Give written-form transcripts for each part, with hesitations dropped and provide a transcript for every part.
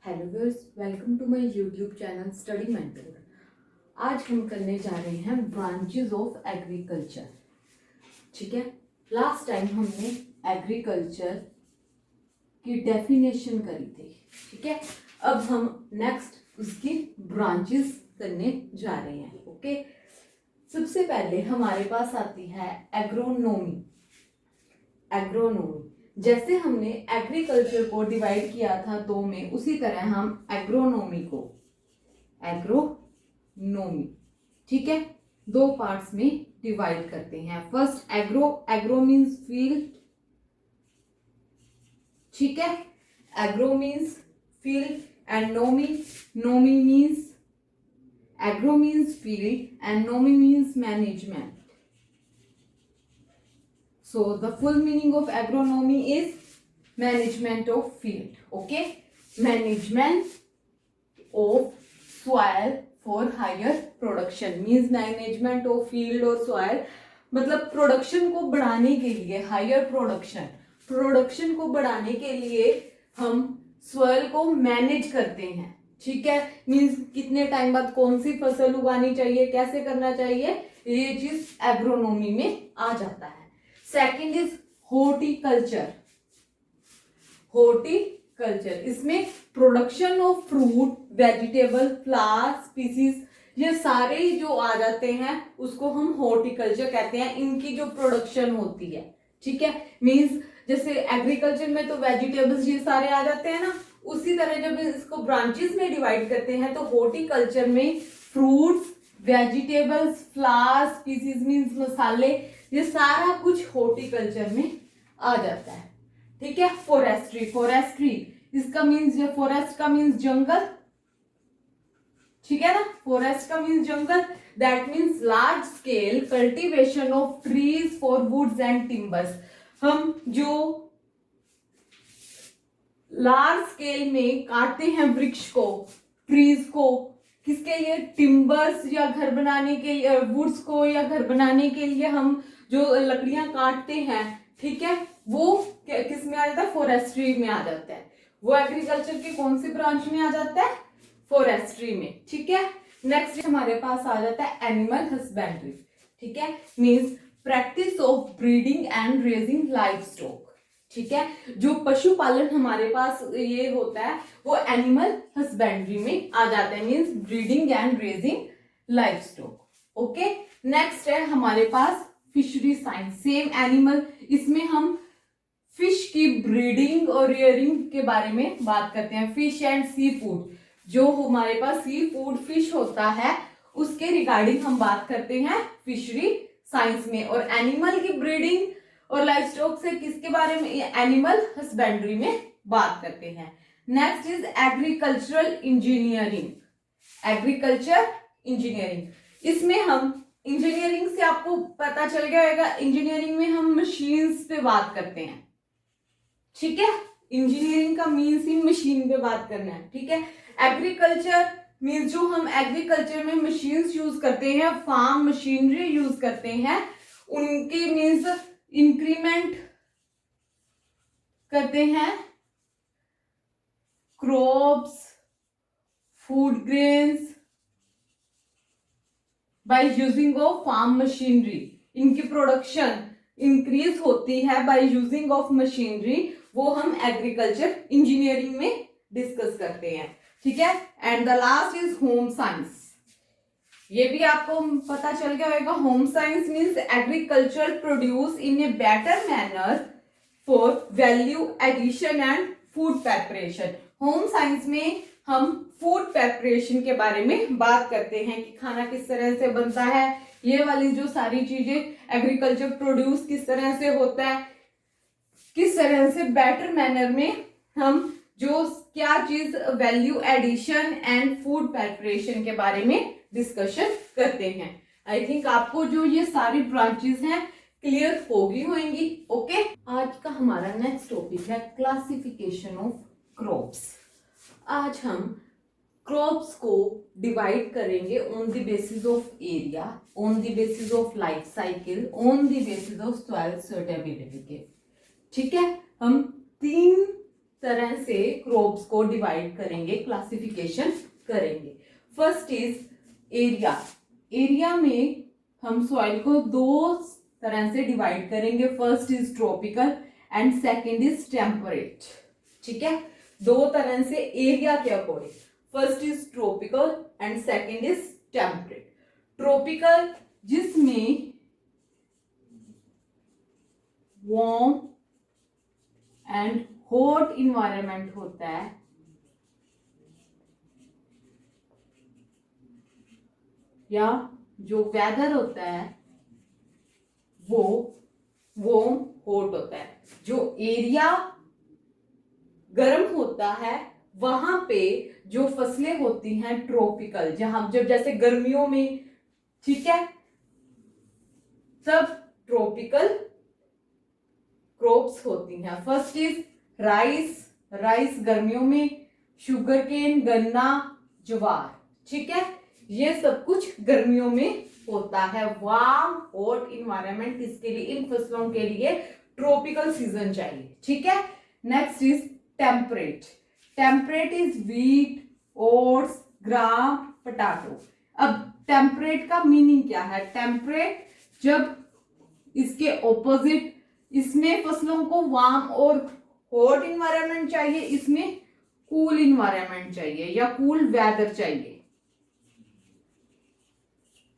Hello viewers, welcome to my YouTube channel study mentor. आज हम करने जा रहे हैं ब्रांचेस ऑफ एग्रीकल्चर। ठीक है, लास्ट टाइम हमने एग्रीकल्चर की डेफिनेशन करी थी। ठीक है, अब हम नेक्स्ट उसकी ब्रांचेस करने जा रहे हैं। ओके, सबसे पहले हमारे पास आती है एग्रोनोमी। एग्रोनोमी जैसे हमने एग्रीकल्चर को डिवाइड किया था दो में, उसी तरह हम एग्रोनोमी को ठीक है, दो पार्ट्स में डिवाइड करते हैं। First agro means field. ठीक है, agro means field and nomy means agro means field and nomy means management. So the full meaning of agronomy is management of field. Okay, management of soil for higher production means management of field or soil. मतलब production को बढ़ाने के लिए, higher production को बढ़ाने के लिए हम सॉइल को मैनेज करते हैं। ठीक है, मीन्स कितने टाइम बाद कौन सी फसल उगानी चाहिए, कैसे करना चाहिए, ये चीज एग्रोनोमी में आ जाता है। Second is horticulture. इसमें production of fruit, vegetable, flower, species, ये सारे जो आ जाते हैं उसको हम हॉर्टिकल्चर कहते हैं। इनकी जो प्रोडक्शन होती है, ठीक है, मींस जैसे एग्रीकल्चर में तो वेजिटेबल्स ये सारे आ जाते हैं ना, उसी तरह जब इसको ब्रांचेस में डिवाइड करते हैं तो हॉर्टिकल्चर में fruits, vegetables, flower, species means मसाले, ये सारा कुछ हॉर्टिकल्चर में आ जाता है। ठीक है, फॉरेस्ट्री इसका मीन्स, फॉरेस्ट का मीन्स जंगल। ठीक है ना, फॉरेस्ट का मीन्स जंगल, that means large scale cultivation of trees for woods and timbers. हम जो लार्ज स्केल में काटते हैं वृक्ष को, ट्रीज को, किसके लिए, टिम्बर्स या घर बनाने के लिए, वुड्स को या घर बनाने के लिए हम जो लकड़ियां काटते हैं, ठीक है, वो किस में आ जाता है, फॉरेस्ट्री में आ जाता है। वो एग्रीकल्चर की कौन सी ब्रांच में आ जाता है, फॉरेस्ट्री में। ठीक है, नेक्स्ट हमारे पास आ जाता है एनिमल हस्बेंड्री। ठीक है, means practice of breeding and raising live stock. ठीक है, जो पशुपालन हमारे पास ये होता है वो एनिमल हस्बेंड्री में आ जाता है, means breeding and raising live stock. Okay, next है हमारे पास फिशरी साइंस, सेम एनिमल, इसमें हम फिश की ब्रीडिंग और रियरिंग के बारे में बात करते हैं। फिश एंड सी फूड, जो हमारे पास सी फूड फिश होता है उसके रिगार्डिंग हम बात करते हैं फिशरी साइंस में। और एनिमल की ब्रीडिंग और लाइफ स्टॉक से किसके बारे में, एनिमल हस्बेंड्री में बात करते हैं। Next is agricultural engineering. इसमें हम इंजीनियरिंग से आपको पता चल गया होगा, इंजीनियरिंग में हम मशीन्स पे बात करते हैं। ठीक है, इंजीनियरिंग का मीन्स ही मशीन पे बात करना है। ठीक है, एग्रीकल्चर मीन्स जो हम एग्रीकल्चर में मशीन्स यूज करते हैं, फार्म मशीनरी यूज करते हैं, उनकी मीन्स इंक्रीमेंट करते हैं crops, food grains by using of farm machinery. इनकी प्रोडक्शन इंक्रीज होती है बाय यूजिंग ऑफ मशीनरी, वो हम एग्रीकल्चर इंजीनियरिंग में डिस्कस करते हैं। ठीक है, and the last is home science. ये भी आपको पता चल गया होगा, home science means agriculture produce in a better manner for value addition and food preparation. Home science में हम फूड प्रिपरेशन के बारे में बात करते हैं कि खाना किस तरह से बनता है, ये वाली जो सारी चीजें, एग्रीकल्चर प्रोड्यूस किस तरह से होता है, किस तरह से बेटर मैनर में हम जो क्या चीज value addition and food preparation के बारे में डिस्कशन करते हैं। आई थिंक आपको जो ये सारी ब्रांचेस हैं क्लियर होंगी। ओके, आज का हमारा नेक्स्ट टॉपिक है क्लासिफिकेशन ऑफ क्रॉप्स। आज हम क्रॉप्स को डिवाइड करेंगे on the basis of area, on the basis of life cycle, on the basis of soil suitability के। ठीक है, हम तीन तरह से क्रॉप्स को डिवाइड करेंगे, क्लासिफिकेशन करेंगे। First is area. एरिया में हम सॉइल को दो तरह से डिवाइड करेंगे। First is tropical and second is temperate. ठीक है, दो तरह से एरिया के according. First is tropical and second is temperate. Tropical जिसमें वार्म एंड हॉट इन्वायरमेंट होता है, या जो वेदर होता है वो वार्म हॉट होता है। जो एरिया गर्म होता है वहां पे जो फसलें होती हैं ट्रॉपिकल, जहां जब जैसे गर्मियों में, ठीक है, सब ट्रॉपिकल क्रॉप्स होती हैं। First is rice. राइस गर्मियों में, शुगर केन गन्ना ज्वार, ठीक है, ये सब कुछ गर्मियों में होता है। वार्म हॉट इन्वायरमेंट इसके लिए, इन फसलों के लिए ट्रॉपिकल सीजन चाहिए। ठीक है, next is temperate. Temperate is wheat, oats, gram, potato. अब टेम्परेट का मीनिंग क्या है? टेम्परेट जब इसके ऑपोजिट, इसमें फसलों को वार्म और हॉट इन्वायरमेंट चाहिए, इसमें कूल इन्वायरमेंट चाहिए या कूल वेदर चाहिए।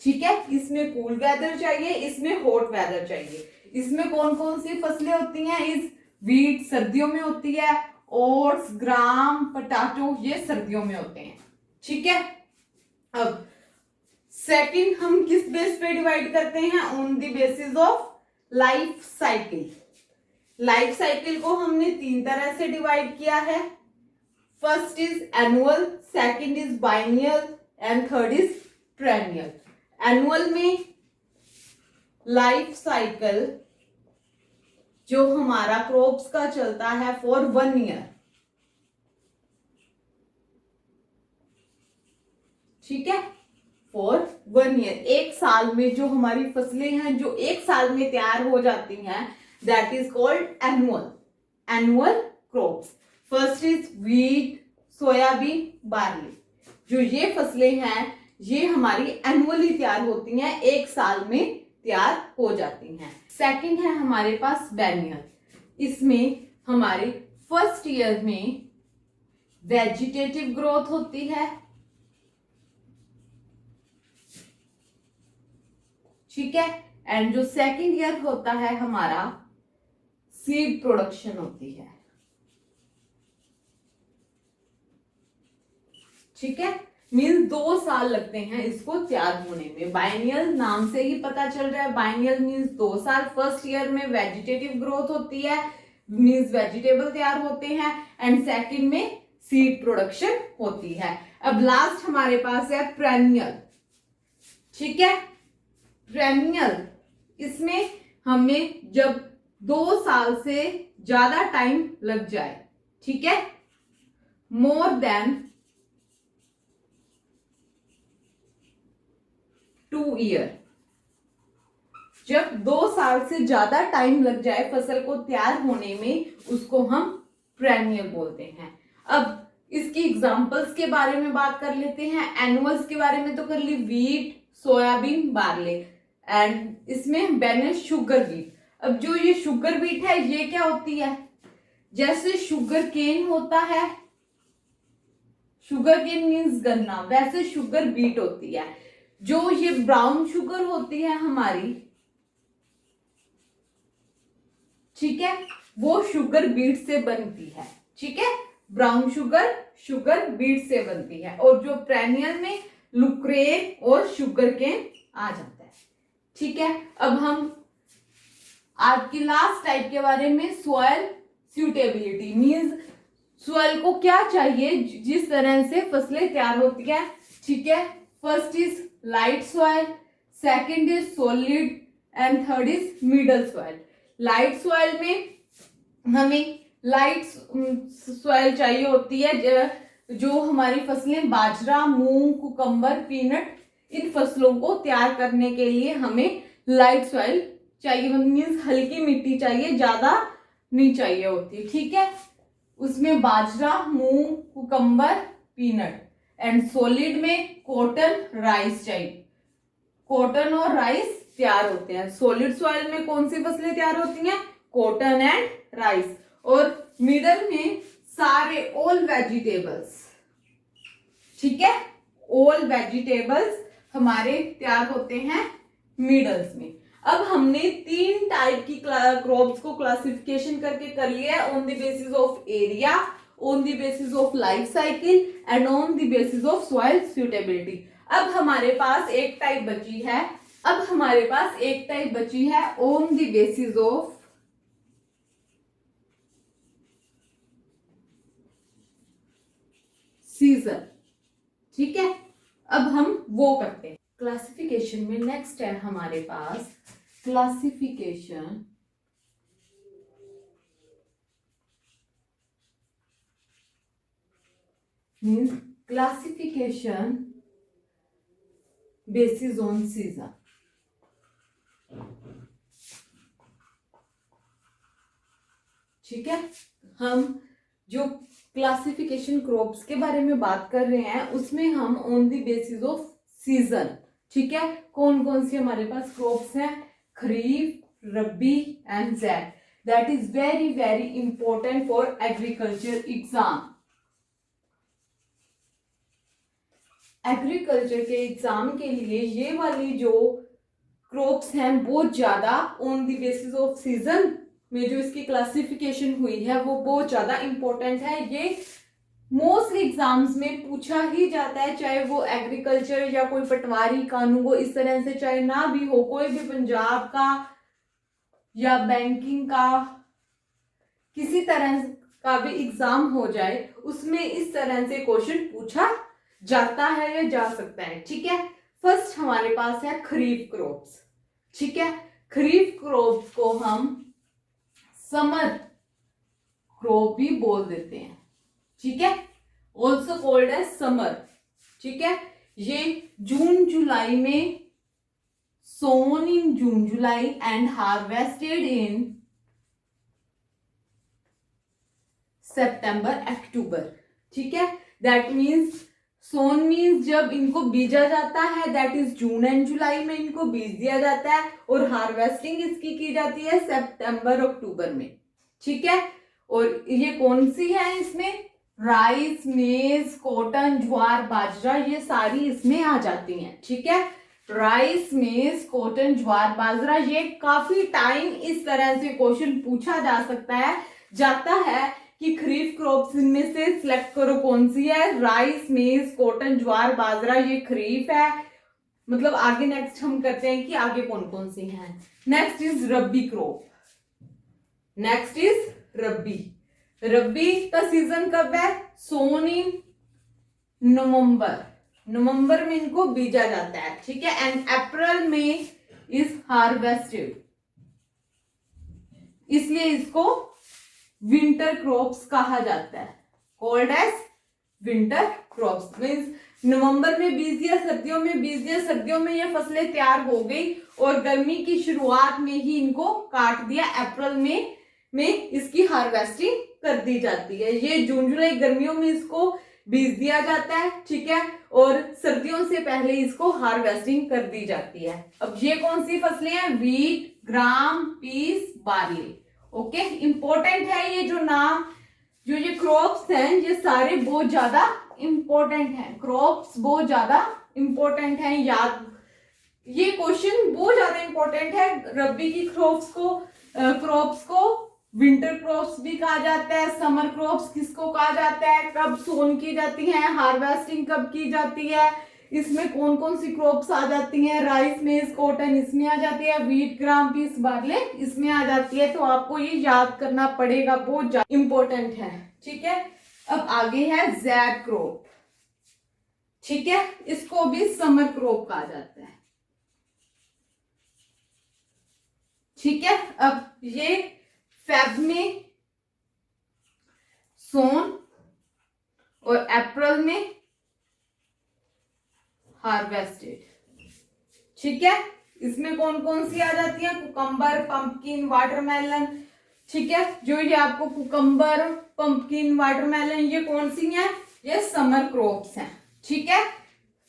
ठीक है, इसमें कूल वेदर चाहिए, इसमें हॉट वेदर चाहिए। इसमें कौन कौन सी फसलें होती हैं? इस वीट सर्दियों में होती है, ओट्स, ग्राम, पोटैटो ये सर्दियों में होते हैं। ठीक है, अब सेकंड हम किस बेस पे डिवाइड करते हैं? On the basis of life cycle. Life cycle को हमने तीन तरह से डिवाइड किया है। First is annual, second is biennial and third is triennial. Annual में लाइफ साइकिल जो हमारा क्रॉप्स का चलता है फॉर 1 ईयर। ठीक है, फॉर 1 ईयर, एक साल में जो हमारी फसलें हैं जो एक साल में तैयार हो जाती हैं, that is called annual, annual crops. First is wheat, soybean, barley. जो ये फसलें हैं ये हमारी एनुअली तैयार होती हैं, एक साल में तैयार हो जाती हैं। सेकंड है हमारे पास बेनियल। इसमें हमारे फर्स्ट ईयर में वेजिटेटिव ग्रोथ होती है। ठीक है, एंड जो सेकंड ईयर होता है हमारा सीड प्रोडक्शन होती है। ठीक है, मीन्स 2 साल लगते हैं इसको तैयार होने में। बाइनियल नाम से ही पता चल रहा है, बाइनियल मीन्स 2 साल। फर्स्ट ईयर में वेजिटेटिव ग्रोथ होती है, मीन्स वेजिटेबल तैयार होते हैं, एंड सेकंड में सीड प्रोडक्शन होती है। अब लास्ट हमारे पास है पेरेनियल। ठीक है, पेरेनियल, इसमें हमें जब 2 साल से ज्यादा टाइम लग जाए, ठीक है, मोर देन 2 ईयर, जब 2 साल से ज्यादा टाइम लग जाए फसल को तैयार होने में, उसको हम पेरेनियल बोलते हैं। अब इसकी एग्जांपल्स के बारे में बात कर लेते हैं। एनुअल्स के बारे में तो कर ली, वीट, सोयाबीन, बार्ले, एंड इसमें बेनियल शुगर बीट। अब जो ये शुगर बीट है ये क्या होती है? जैसे शुगर केन होता है, शुगर केन मीन्स गन्ना, वैसे शुगर बीट होती है। जो ये ब्राउन शुगर होती है हमारी, ठीक है, वो शुगर बीट से बनती है। ठीक है, ब्राउन शुगर शुगर बीट से बनती है। और जो पेरेनियल में लुक्रेन और शुगर केन आ जाता है। ठीक है, अब हम आज की लास्ट टाइप के बारे में, सॉइल सूटेबिलिटी, मीन्स सॉइल को क्या चाहिए जिस तरह से फसलें तैयार होती है। ठीक है, first is light soil, second is solid and third is middle soil. Light soil में हमें लाइट सॉइल चाहिए होती है, जो हमारी फसलें बाजरा, मूंग, कुकम्बर, पीनट, इन फसलों को तैयार करने के लिए हमें लाइट सॉइल चाहिए, मीन्स हल्की मिट्टी चाहिए, ज्यादा नहीं चाहिए होती। ठीक है, उसमें बाजरा, मूंग, कुकम्बर, पीनट। एंड सॉलिड में कॉटन, राइस चाहिए। कॉटन और राइस तैयार होते हैं। सॉलिड सॉइल में कौन सी फसलें तैयार होती हैं? Cotton and rice. और मिडल में सारे ऑल वेजिटेबल्स, ठीक है, ऑल वेजिटेबल्स हमारे तैयार होते हैं मिडल्स में। अब हमने 3 टाइप की क्रॉप्स को क्लासिफिकेशन करके कर लिया है, on the basis of area, on the basis of life cycle and on the basis of soil suitability. अब हमारे पास एक टाइप बची है, on the basis of season, ठीक है। अब हम वो करते हैं क्लासिफिकेशन में। नेक्स्ट है हमारे पास classification means classification basis on season. ठीक है, हम जो क्लासिफिकेशन क्रॉप्स के बारे में बात कर रहे हैं उसमें हम on the basis of season, ठीक है, कौन कौन सी हमारे पास क्रॉप्स हैं? Kharif, Rabi and Zaid. That is very very important for agriculture exam. Agriculture के एग्जाम के लिए ये वाली जो क्रॉप्स हैं बहुत ज्यादा on the basis of season में जो इसकी क्लासिफिकेशन हुई है वो बहुत ज्यादा इंपॉर्टेंट है। ये मोस्टली एग्जाम्स में पूछा ही जाता है, चाहे वो एग्रीकल्चर या कोई पटवारी कानून को इस तरह से चाहे ना भी हो, कोई भी पंजाब का या बैंकिंग का किसी तरह का भी एग्जाम हो जाए उसमें इस तरह से क्वेश्चन पूछा जाता है या जा सकता है, ठीक है। फर्स्ट हमारे पास है खरीफ क्रॉप्स, ठीक है। खरीफ क्रॉप्स को हम समर क्रॉप भी बोल देते हैं, ठीक है, ऑल्सो कॉल्ड एज समर, ठीक है। ये जून जुलाई में सोन इन जून जुलाई एंड हार्वेस्टेड इन सितंबर अक्टूबर, ठीक है। दैट मीन्स सोन मीन्स जब इनको बीजा जाता है, दैट इज जून एंड जुलाई में इनको बीज दिया जाता है, और हार्वेस्टिंग इसकी की जाती है सितंबर अक्टूबर में, ठीक है। और ये कौन सी है? इसमें राइस, मेज, कॉटन, ज्वार, बाजरा, ये सारी इसमें आ जाती हैं, ठीक है। राइस, मेज, कॉटन, ज्वार, बाजरा, ये काफी टाइम इस तरह से क्वेश्चन पूछा जा सकता है, जाता है कि खरीफ क्रॉप्स इनमें से सिलेक्ट करो कौन सी है। राइस, मेज, कॉटन, ज्वार, बाजरा ये खरीफ है, मतलब आगे नेक्स्ट हम करते हैं कि आगे कौन कौन सी हैं। Next is Rabi crop, next is Rabi. Rabi का सीजन कब है? सोन इन नवंबर में इनको बीजा जाता है, ठीक है। एंड अप्रैल में इज हार्वेस्टेड, इसलिए इसको विंटर क्रॉप्स कहा जाता है, called as winter crops. Means November में बीज दिया, सर्दियों में बीज दिया, सर्दियों में ये फसलें तैयार हो गई और गर्मी की शुरुआत में ही इनको काट दिया, अप्रैल में इसकी हार्वेस्टिंग कर दी जाती है। ये जून जुलाई गर्मियों में इसको बीज दिया जाता है, ठीक है, और सर्दियों से पहले इसको हार्वेस्टिंग कर दी जाती है। अब ये कौन सी फसलें हैं? वीट, ग्राम, पीस, बार्ली, ओके। इंपॉर्टेंट है ये जो नाम, जो ये क्रॉप्स हैं ये सारे बहुत ज्यादा इंपॉर्टेंट हैं, क्रॉप्स बहुत ज्यादा इंपॉर्टेंट हैं, याद, ये क्वेश्चन बहुत ज्यादा इंपॉर्टेंट है। रबी की क्रॉप्स को विंटर क्रॉप्स भी कहा जाता है, समर क्रॉप्स किसको कहा जाता है, कब सोन की जाती है, हार्वेस्टिंग कब की जाती है, इसमें कौन कौन सी क्रॉप्स आ जाती हैं, राइस, मेज, कॉटन इसमें आ जाती है, वीट, ग्राम, पीस, बार्ले इसमें आ जाती है। तो आपको ये याद करना पड़ेगा, बहुत ज्यादा इंपॉर्टेंट है, ठीक है। अब आगे है ज़ैद क्रॉप, ठीक है, इसको भी समर क्रॉप कहा जाता है, ठीक है। अब ये फेब में सोन और अप्रैल में हार्वेस्टेड, ठीक है। इसमें कौन कौन सी आ जाती है? कुकम्बर, पंपकिन, वाटरमेलन, ठीक है। जो ये आपको कुकम्बर, पंपकिन, वाटरमेलन, ये कौन सी हैं? ये समर क्रॉप्स हैं। ठीक है।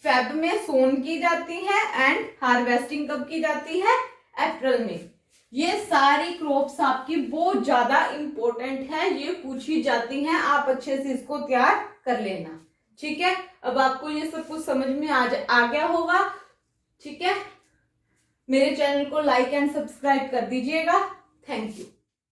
फेब में सोन की जाती है एंड हार्वेस्टिंग कब की जाती है? अप्रैल में। ये सारी क्रॉप्स आपकी बहुत ज्यादा इंपॉर्टेंट है, ये पूछी जाती हैं, आप अच्छे से इसको तैयार कर लेना। ठीक है। अब आपको ये सब कुछ समझ में आ गया होगा। ठीक है। मेरे चैनल को लाइक एंड सब्सक्राइब कर दीजिएगा। Thank you.